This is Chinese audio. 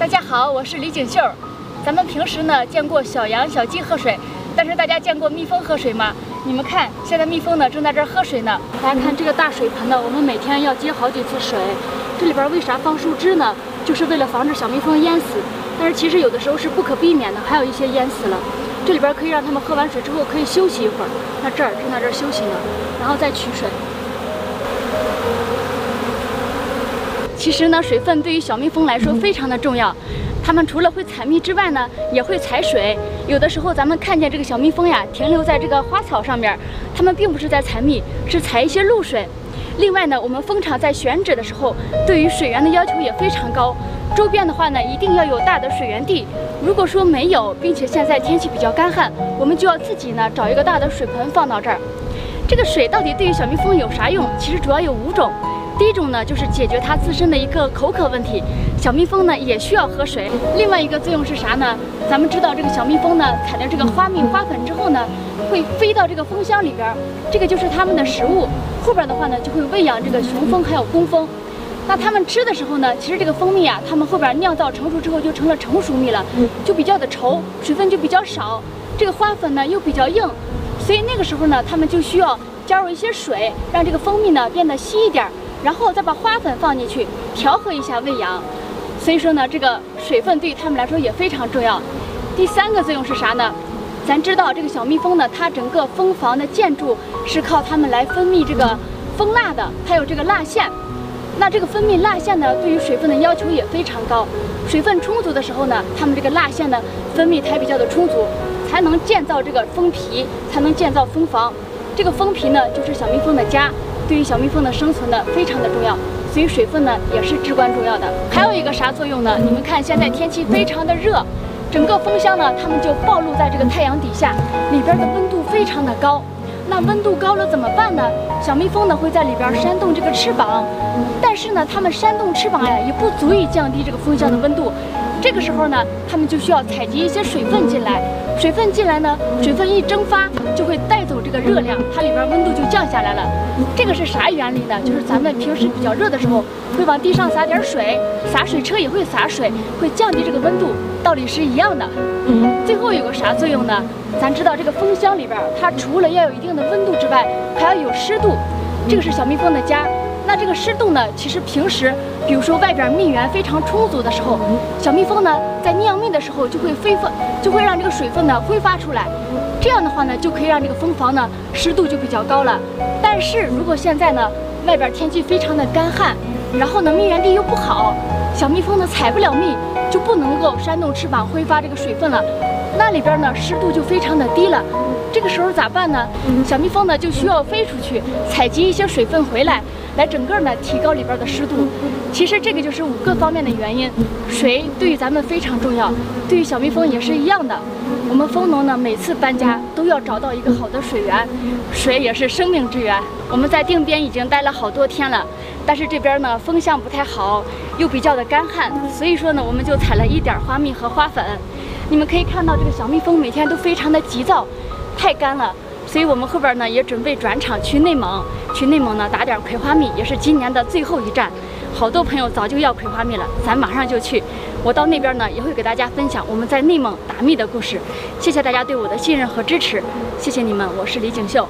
大家好，我是李景秀。咱们平时呢见过小羊、小鸡喝水，但是大家见过蜜蜂喝水吗？你们看，现在蜜蜂呢正在这儿喝水呢。大家看这个大水盆呢，我们每天要接好几次水。这里边为啥放树枝呢？就是为了防止小蜜蜂淹死。但是其实有的时候是不可避免的，还有一些淹死了。这里边可以让它们喝完水之后可以休息一会儿。那这儿正在这儿休息呢，然后再取水。其实呢，水分对于小蜜蜂来说非常的重要。它们除了会采蜜之外呢，也会采水。有的时候咱们看见这个小蜜蜂呀，停留在这个花草上面，它们并不是在采蜜，是采一些露水。另外呢，我们蜂场在选址的时候，对于水源的要求也非常高。周边的话呢，一定要有大的水源地。如果说没有，并且现在天气比较干旱，我们就要自己呢找一个大的水盆放到这儿。这个水到底对于小蜜蜂有啥用？其实主要有5种。第一种呢，就是解决它自身的一个口渴问题，小蜜蜂呢也需要喝水。另外一个作用是啥呢？咱们知道这个小蜜蜂呢采了这个花蜜、花粉之后呢，会飞到这个蜂箱里边，这个就是它们的食物。后边的话呢，就会喂养这个雄蜂还有工蜂。那它们吃的时候呢，其实这个蜂蜜啊，它们后边酿造成熟之后就成了成熟蜜了，就比较的稠，水分就比较少。这个花粉呢又比较硬，所以那个时候呢，它们就需要加入一些水，让这个蜂蜜呢变得稀一点。然后再把花粉放进去，调和一下喂养。所以说呢，这个水分对于它们来说也非常重要。第3个作用是啥呢？咱知道这个小蜜蜂呢，它整个蜂房的建筑是靠它们来分泌这个蜂蜡的，还有这个蜡腺。那这个分泌蜡腺呢，对于水分的要求也非常高。水分充足的时候呢，它们这个蜡腺呢分泌才比较的充足，才能建造这个蜂皮，才能建造蜂房。这个蜂皮呢，就是小蜜蜂的家。对于小蜜蜂的生存呢非常的重要，所以水分呢也是至关重要的。还有一个啥作用呢？你们看现在天气非常的热，整个蜂箱呢它们就暴露在这个太阳底下，里边的温度非常的高。那温度高了怎么办呢？小蜜蜂呢会在里边扇动这个翅膀，但是呢它们扇动翅膀呀也不足以降低这个蜂箱的温度。这个时候呢，它们就需要采集一些水分进来。水分进来呢，水分一蒸发就会带走这个热量，它里边温度就降下来了。这个是啥原理呢？就是咱们平时比较热的时候，会往地上撒点水，洒水车也会洒水，会降低这个温度，道理是一样的。最后有个啥作用呢？咱知道这个蜂箱里边，它除了要有一定的温度之外，还要有湿度。这个是小蜜蜂的家。那这个湿度呢，其实平时，比如说外边蜜源非常充足的时候，小蜜蜂呢在酿蜜的时候就会让这个水分呢挥发出来，这样的话呢就可以让这个蜂房呢湿度就比较高了。但是如果现在呢外边天气非常的干旱，然后呢蜜源地又不好，小蜜蜂呢采不了蜜，就不能够扇动翅膀挥发这个水分了，那里边呢湿度就非常的低了。这个时候咋办呢？小蜜蜂呢就需要飞出去采集一些水分回来，来整个呢提高里边的湿度。其实这个就是5个方面的原因。水对于咱们非常重要，对于小蜜蜂也是一样的。我们蜂农呢每次搬家都要找到一个好的水源，水也是生命之源。我们在定边已经待了好多天了，但是这边呢风向不太好，又比较的干旱，所以说呢我们就采了一点花蜜和花粉。你们可以看到这个小蜜蜂每天都非常的急躁，太干了，所以我们后边呢也准备转场去内蒙，呢打点葵花蜜，也是今年的最后一站。好多朋友早就要葵花蜜了，咱马上就去。我到那边呢也会给大家分享我们在内蒙打蜜的故事。谢谢大家对我的信任和支持，谢谢你们，我是李景秀。